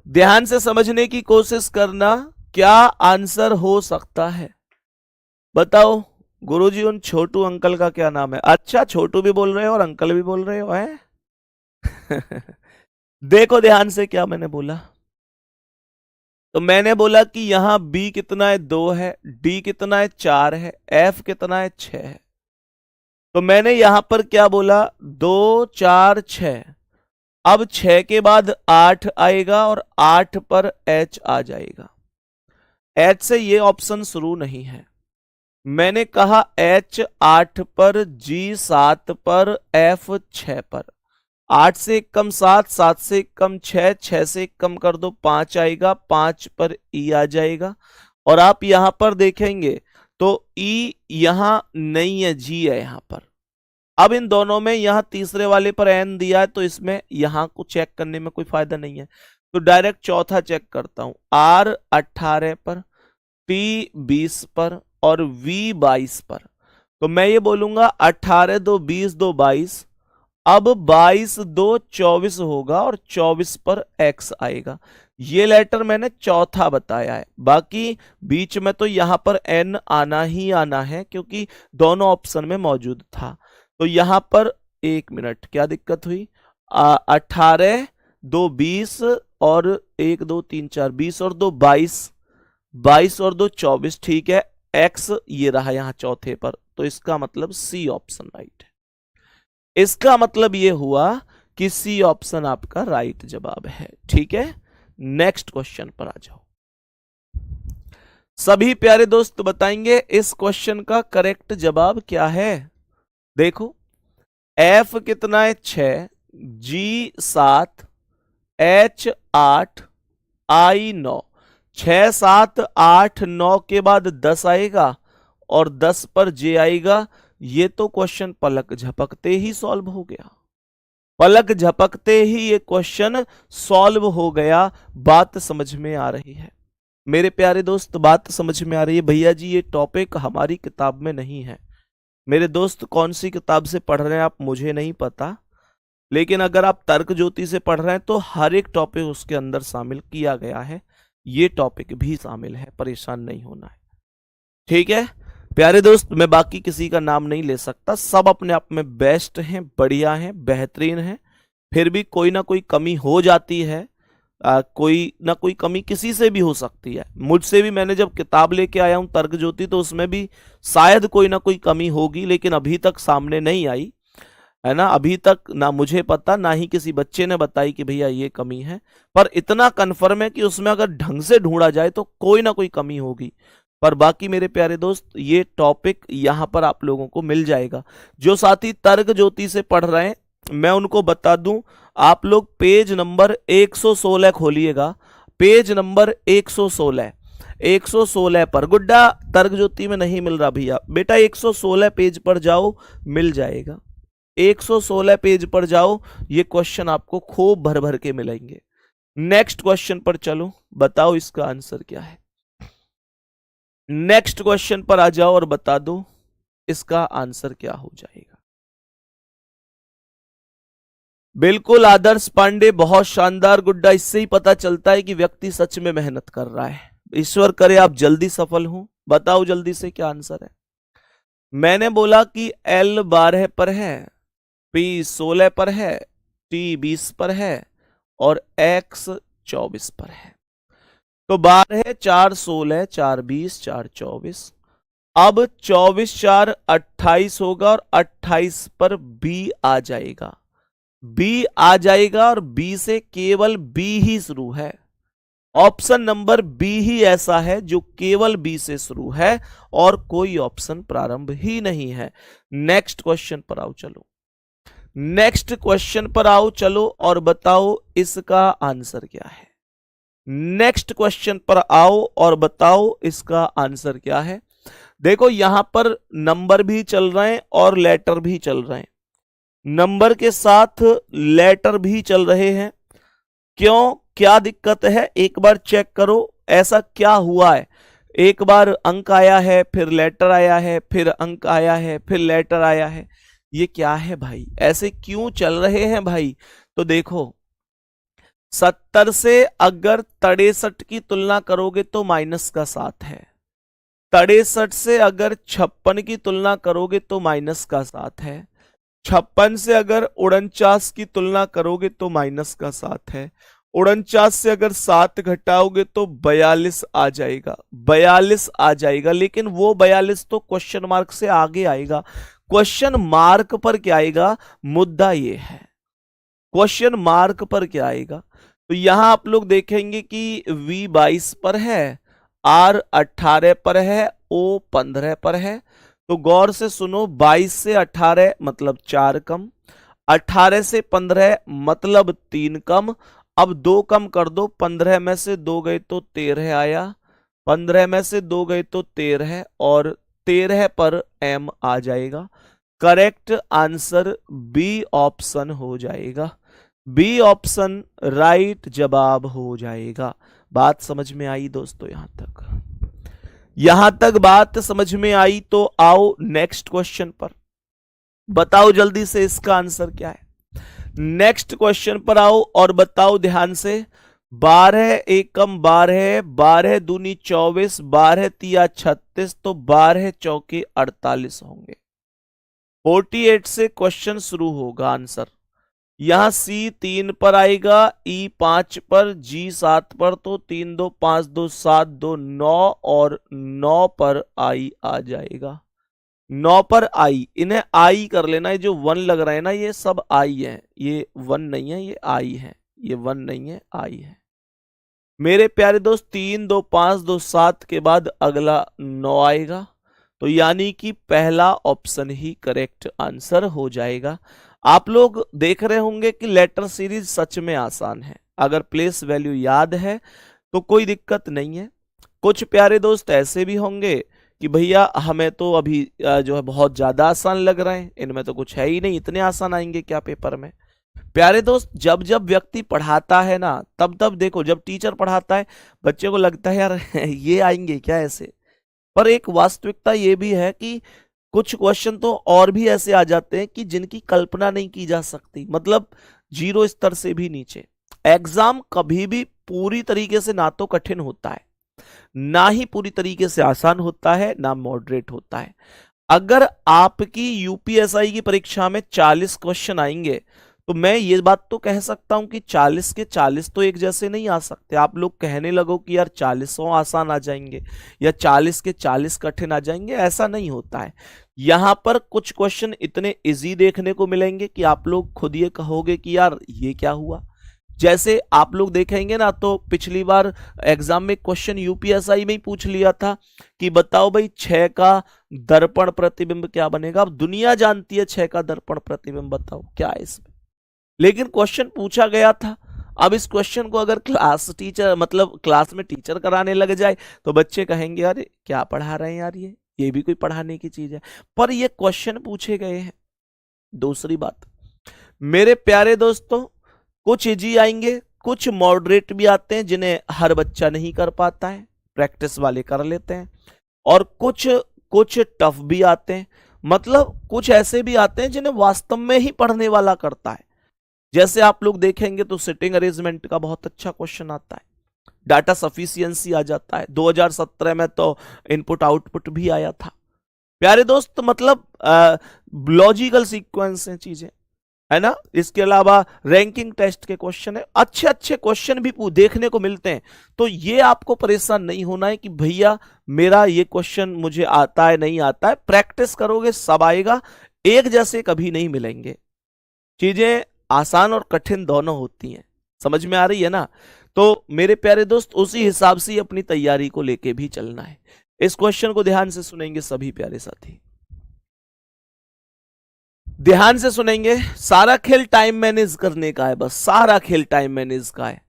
Speaker 1: ध्यान से समझने की कोशिश करना, क्या आंसर हो सकता है। बताओ गुरुजी, उन छोटू अंकल का क्या नाम है। अच्छा, छोटू भी बोल रहे हो और अंकल भी बोल रहे हो, है? देखो ध्यान से, क्या मैंने बोला, तो मैंने बोला कि यहां B कितना है, 2 है, D कितना है, 4 है, F कितना है, 6 है। तो मैंने यहां पर क्या बोला, 2 4 6। अब 6 के बाद 8 आएगा और 8 पर H आ जाएगा। H से ये ऑप्शन शुरू नहीं है। मैंने कहा H 8 पर, G 7 पर, F 6 पर। 8 से एक कम 7, 7 से एक कम 6, 6 से एक कम कर दो 5 आएगा, 5 पर E आ जाएगा। और आप यहां पर देखेंगे तो E यहां नहीं है, G है यहां पर। अब इन दोनों में यहां तीसरे वाले पर N दिया है, तो इसमें यहां को चेक करने में कोई फायदा नहीं है, तो डायरेक्ट चौथा चेक करता हूं। R 18 पर, T 20 पर और V 22 पर। तो मैं ये बोलूंगा 18 2 20 2 22। अब 22 2 24 होगा और 24 पर X आएगा। ये लेटर मैंने चौथा बताया है, बाकी बीच में तो यहां पर N आना ही आना है, क्योंकि दोनों ऑप्शन में मौजूद था। तो यहां पर 1 मिनट, क्या दिक्कत हुई, 18 2 20 और 1 2 3 4 20 और 2 22, 22 और 2 24, ठीक है। X ये रहा यहां चौथे पर, तो इसका मतलब C ऑप्शन राइट है। इसका मतलब यह हुआ कि C ऑप्शन आपका राइट जवाब है, ठीक है। नेक्स्ट क्वेश्चन पर आ जाओ। सभी प्यारे दोस्त बताएंगे इस क्वेश्चन का करेक्ट जवाब क्या है। देखो, F कितना है, 6, G 7, H 8, I 9। 6 7 8 9 के बाद 10 आएगा और 10 पर J आएगा। ये तो क्वेश्चन पलक झपकते ही सॉल्व हो गया, पलक झपकते ही ये क्वेश्चन सॉल्व हो गया। बात समझ में आ रही है मेरे प्यारे दोस्त, बात समझ में आ रही है। भैया जी ये टॉपिक हमारी किताब में नहीं है। मेरे दोस्त कौन सी किताब से पढ़ रहे हैं आप मुझे नहीं पता, लेकिन अगर आप तर्क ज्योति से पढ़ रहे हैं तो हर एक टॉपिक उसके अंदर शामिल किया गया है। ये टॉपिक भी शामिल है, परेशान नहीं होना है, ठीक है प्यारे दोस्त। मैं बाकी किसी का नाम नहीं ले सकता, सब अपने आप में बेस्ट हैं, बढ़िया हैं, बेहतरीन हैं। फिर भी कोई ना कोई कमी हो जाती है, कोई ना कोई कमी किसी से भी हो सकती है। मुझसे भी, मैंने जब किताब लेके आया हूं तर्क ज्योति, तो उसमें भी शायद कोई ना कोई कमी होगी, लेकिन अभी तक सामने नहीं आई है ना। अभी तक ना मुझे पता, ना ही किसी बच्चे ने बताई कि भैया ये कमी है, पर इतना कन्फर्म है कि उसमें अगर ढंग से ढूंढा जाए तो कोई ना कोई कमी होगी। पर बाकी मेरे प्यारे दोस्त ये टॉपिक यहां पर आप लोगों को मिल जाएगा। जो साथी तर्क ज्योति से पढ़ रहे हैं मैं उनको बता दूं, आप लोग पेज नंबर 116 खोलिएगा, पेज नंबर 116, 116 पर। गुड्डा तर्क ज्योति में नहीं मिल रहा भैया, बेटा 116 पेज पर जाओ, मिल जाएगा। 116 पेज पर जाओ, ये क्वेश्चन आपको खूब भर भर के मिलेंगे। नेक्स्ट क्वेश्चन पर चलो, बताओ इसका आंसर क्या है। नेक्स्ट क्वेश्चन पर आ जाओ और बता दो इसका आंसर क्या हो जाएगा। बिल्कुल आदर्श पांडे, बहुत शानदार गुड्डा। इससे ही पता चलता है कि व्यक्ति सच में मेहनत कर रहा है। ईश्वर करे आप जल्दी सफल हो। बताओ जल्दी से क्या आंसर है। मैंने बोला कि L 12 पर है, P 16 पर है, T 20 पर है और X 24 पर है। तो 12 4 16 4 20 4 24। अब 24 4 28 होगा और 28 पर B आ जाएगा, B आ जाएगा और B से केवल B ही शुरू है। ऑप्शन नंबर बी ही ऐसा है जो केवल बी से शुरू है और कोई ऑप्शन प्रारंभ ही नहीं है। नेक्स्ट क्वेश्चन पर आओ चलो, नेक्स्ट क्वेश्चन पर आओ चलो और बताओ इसका आंसर क्या है। नेक्स्ट क्वेश्चन पर आओ और बताओ इसका आंसर क्या है। देखो यहां पर नंबर भी चल रहे हैं और लेटर भी चल रहे हैं, नंबर के साथ लेटर भी चल रहे हैं। क्यों, क्या दिक्कत है, एक बार चेक करो ऐसा क्या हुआ है। एक बार अंक आया है, फिर लेटर आया है, फिर अंक आया है, फिर लेटर आया है, ये क्या है भाई, ऐसे क्यों चल रहे हैं भाई। तो देखो 70 से अगर 63 की तुलना करोगे तो माइनस का 7 है, 63 से अगर 56 की तुलना करोगे तो माइनस का 7 है, 56 से अगर 49 की तुलना करोगे तो माइनस का 7 है, 49 से अगर 7 घटाओगे तो 42 आ जाएगा, 42 आ जाएगा। लेकिन वो 42 तो क्वेश्चन मार्क से आगे आएगा। क्वेश्चन मार्क पर क्या आएगा, मुद्दा ये है, क्वेश्चन मार्क पर क्या आएगा। तो यहां आप लोग देखेंगे कि V 22 पर है, R 18 पर है, O 15 पर है। तो गौर से सुनो, 22 से 18 मतलब 4 कम, 18 से 15 मतलब 3 कम। अब 2 कम कर दो, 15 में से 2 गए तो 13 आया, 15 में से 2 गए तो 13 और 13 पर M आ जाएगा। करेक्ट आंसर बी ऑप्शन हो जाएगा, बी ऑप्शन राइट जवाब हो जाएगा। बात समझ में आई दोस्तों, यहां तक बात समझ में आई। तो आओ नेक्स्ट क्वेश्चन पर, बताओ जल्दी से इसका आंसर क्या है। नेक्स्ट क्वेश्चन पर आओ और बताओ ध्यान से। 12 एकम 12, 12 दूनी 24, 12 तिया 36, तो 12 चौके 48 होंगे। 48 से क्वेश्चन शुरू होगा आंसर। यहां C 3 पर आएगा, E 5 पर, G 7 पर, तो 3 2 5 2 7 2 9 और 9 पर I आ जाएगा। 9 पर I, इन्हें I कर लेना, ये जो 1 लग रहा है ना ये सब I है, ये 1 नहीं है, ये I है, ये 1 नहीं है, I है। मेरे प्यारे दोस्त 3 2 5 2 7 के बाद अगला 9 आएगा, तो यानी कि पहला ऑप्शन ही करेक्ट आंसर हो जाएगा। आप लोग देख रहे होंगे कि लेटर सीरीज सच में आसान है, अगर प्लेस वैल्यू याद है तो कोई दिक्कत नहीं है। कुछ प्यारे दोस्त ऐसे भी होंगे कि भैया हमें तो अभी जो है बहुत ज्यादा आसान लग रहे हैं, इनमें तो कुछ है ही नहीं, इतने आसान आएंगे क्या पेपर में। प्यारे दोस्त जब जब व्यक्ति पढ़ाता है ना, तब तब देखो, जब टीचर पढ़ाता है बच्चे को लगता है यार ये आएंगे क्या ऐसे, पर एक वास्तविकता ये भी है कि कुछ क्वेश्चन तो और भी ऐसे आ जाते हैं कि जिनकी कल्पना नहीं की जा सकती, मतलब 0 स्तर से भी नीचे। एग्जाम कभी भी पूरी तरीके से ना तो कठिन होता है, ना ही पूरी तरीके से आसान होता है, ना मॉडरेट होता है। अगर आपकी यूपीएसआई की परीक्षा में 40 क्वेश्चन आएंगे तो मैं ये बात तो कह सकता हूं कि 40 के 40 तो एक जैसे नहीं आ सकते। आप लोग कहने लगो कि यार 40 आसान आ जाएंगे या 40 के 40 कठिन आ जाएंगे, ऐसा नहीं होता है। यहां पर कुछ क्वेश्चन इतने इजी देखने को मिलेंगे कि आप लोग खुद ये कहोगे कि यार ये क्या हुआ। जैसे आप लोग देखेंगे ना, तो पिछली बार एग्जाम में क्वेश्चन यूपीएसआई में ही पूछ लिया था कि बताओ भाई 6 का दर्पण प्रतिबिंब क्या बनेगा। अब दुनिया जानती है 6 का दर्पण प्रतिबिंब, बताओ क्या है इसमें, लेकिन क्वेश्चन पूछा गया था। अब इस क्वेश्चन को अगर क्लास टीचर मतलब क्लास में टीचर कराने लग जाए तो बच्चे कहेंगे अरे क्या पढ़ा रहे हैं यार, ये भी कोई पढ़ाने की चीज है, पर ये क्वेश्चन पूछे गए हैं। दूसरी बात मेरे प्यारे दोस्तों, कुछ इजी आएंगे, कुछ मॉडरेट भी आते हैं जिन्हें हर बच्चा नहीं कर पाता है, प्रैक्टिस वाले कर लेते हैं, और कुछ कुछ टफ भी आते हैं, मतलब कुछ ऐसे भी आते हैं जिन्हें वास्तव में ही पढ़ने वाला करता है। जैसे आप लोग देखेंगे तो सिटिंग अरेंजमेंट का बहुत अच्छा क्वेश्चन आता है, डाटा सफिशिएंसी आ जाता है, 2017 में तो इनपुट आउटपुट भी आया था। प्यारे दोस्त मतलब लॉजिकल सीक्वेंस है चीजें, है ना। इसके अलावा रैंकिंग टेस्ट के क्वेश्चन है, अच्छे अच्छे क्वेश्चन भी देखने को मिलते हैं। तो ये आपको परेशान नहीं होना है कि भैया मेरा ये क्वेश्चन मुझे आता है नहीं आता है, प्रैक्टिस करोगे सब आएगा, एक जैसे कभी नहीं मिलेंगे। चीजें आसान और कठिन दोनों होती हैं, समझ में आ रही है ना। तो मेरे प्यारे दोस्त उसी हिसाब से अपनी तैयारी को लेके भी चलना है। इस क्वेश्चन को ध्यान से सुनेंगे सभी प्यारे साथी, ध्यान से सुनेंगे। सारा खेल टाइम मैनेज करने का है, बस सारा खेल टाइम मैनेज का है।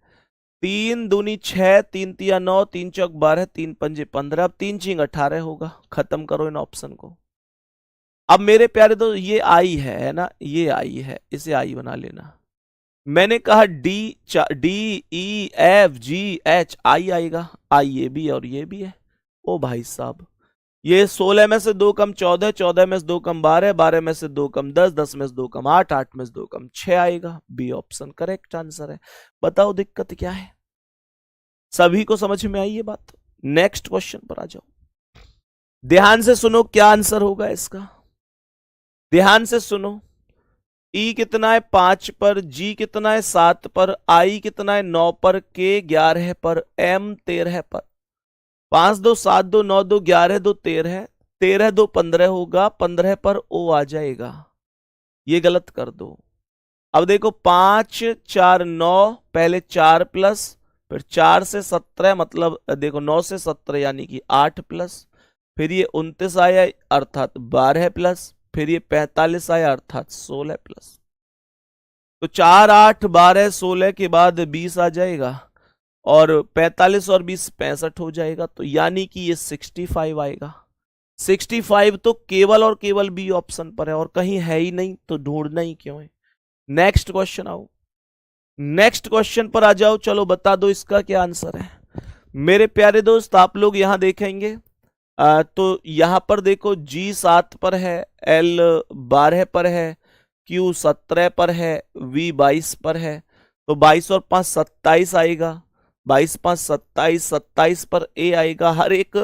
Speaker 1: 3 दूनी 6, 3 तिया 9, 3 चौक 12, 3 पंजे 15, अब 3 चिंग 18 होगा। खत्म करो इन ऑप्शन को। अब मेरे प्यारे दोस्त ये आई है ना, ये आई है, इसे आई बना लेना। मैंने कहा D E F G H, I आएगा। आई ये भी और ये भी है। ओ भाई साहब, ये 16 में से 2 कम 14, 14 में से 2 कम 12, 12 में से 2 कम 10, 10 में से 2 कम 8, 8 में से 2 कम 6 आएगा। बी ऑप्शन करेक्ट आंसर है। बताओ दिक्कत क्या है? सभी को समझ में आई ये बात? नेक्स्ट क्वेश्चन पर आ जाओ। ध्यान से सुनो क्या आंसर होगा इसका, ध्यान से सुनो। ई कितना है 5 पर, जी कितना है 7 पर, आई कितना है 9 पर, के 11 पर, एम 13 पर। 5 2 7 2 9 2 11 2 13, 13 2 15 होगा, 15 पर ओ आ जाएगा। ये गलत कर दो। अब देखो 5 4 9, पहले 4 प्लस, फिर 4 से 17, मतलब देखो 9 से 17 यानी कि 8 प्लस, फिर ये 29 आया अर्थात 12 प्लस, फिर ये 45 आया अर्थात 16 प्लस। तो 4 8 12 16 के बाद 20 आ जाएगा, और 45 और 20 65 हो जाएगा। तो यानी कि ये 65 आएगा। 65 तो केवल और केवल बी ऑप्शन पर है, और कहीं है ही नहीं, तो ढूंढना ही क्यों है। नेक्स्ट क्वेश्चन आओ, नेक्स्ट क्वेश्चन पर आ जाओ। चलो बता दो इसका क्या आंसर है। मेरे प्यारे दोस्त आप लोग यहां देखेंगे तो यहां पर देखो जी 7 पर है, एल 12 पर है, क्यू 17 पर है, वी 22 पर है। तो 22 और 5 27 आएगा। 22 5 27, 27 पर ए आएगा। हर एक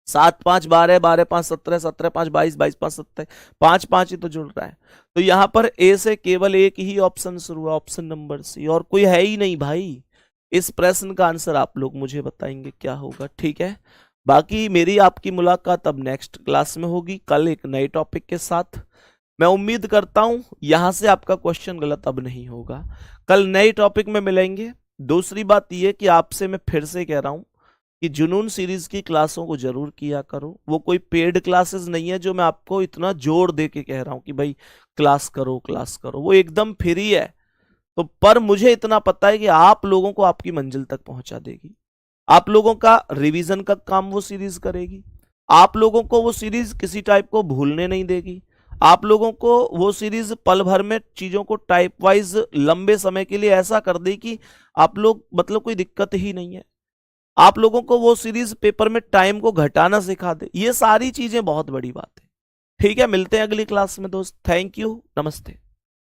Speaker 1: 7 5 12, 12 5 17, 17 5 22, 22 5 27, 5 5 ही तो जुड़ रहा है। तो यहां पर ए से केवल एक ही ऑप्शन शुरू हुआ, ऑप्शन नंबर सी, और कोई है ही नहीं भाई। इस प्रश्न का आंसर आप लोग मुझे बताएंगे क्या होगा, ठीक है। बाकी मेरी आपकी मुलाकात अब नेक्स्ट क्लास में होगी, कल एक नए टॉपिक के साथ। मैं उम्मीद करता हूं यहां से आपका क्वेश्चन गलत अब नहीं होगा। कल नए टॉपिक में मिलेंगे। दूसरी बात यह कि आपसे मैं फिर से कह रहा हूं कि जुनून सीरीज की क्लासों को जरूर किया करो। वो कोई पेड क्लासेस नहीं है जो मैं आपको इतना जोर दे के कह रहा हूं कि भाई क्लास करो क्लास करो, वो एकदम फ्री है। तो पर मुझे इतना पता है कि आप लोगों को आपकी मंजिल तक पहुंचा देगी। आप लोगों का रिवीजन का काम वो सीरीज करेगी। आप लोगों को वो सीरीज किसी टाइप को भूलने नहीं देगी। आप लोगों को वो सीरीज पल भर में चीजों को टाइप वाइज लंबे समय के लिए ऐसा कर दे कि आप लोग मतलब कोई दिक्कत ही नहीं है। आप लोगों को वो सीरीज पेपर में टाइम को घटाना सिखा दे। ये सारी चीजें बहुत बड़ी बात है, ठीक है। मिलते हैं अगली क्लास में दोस्त। थैंक यू, नमस्ते।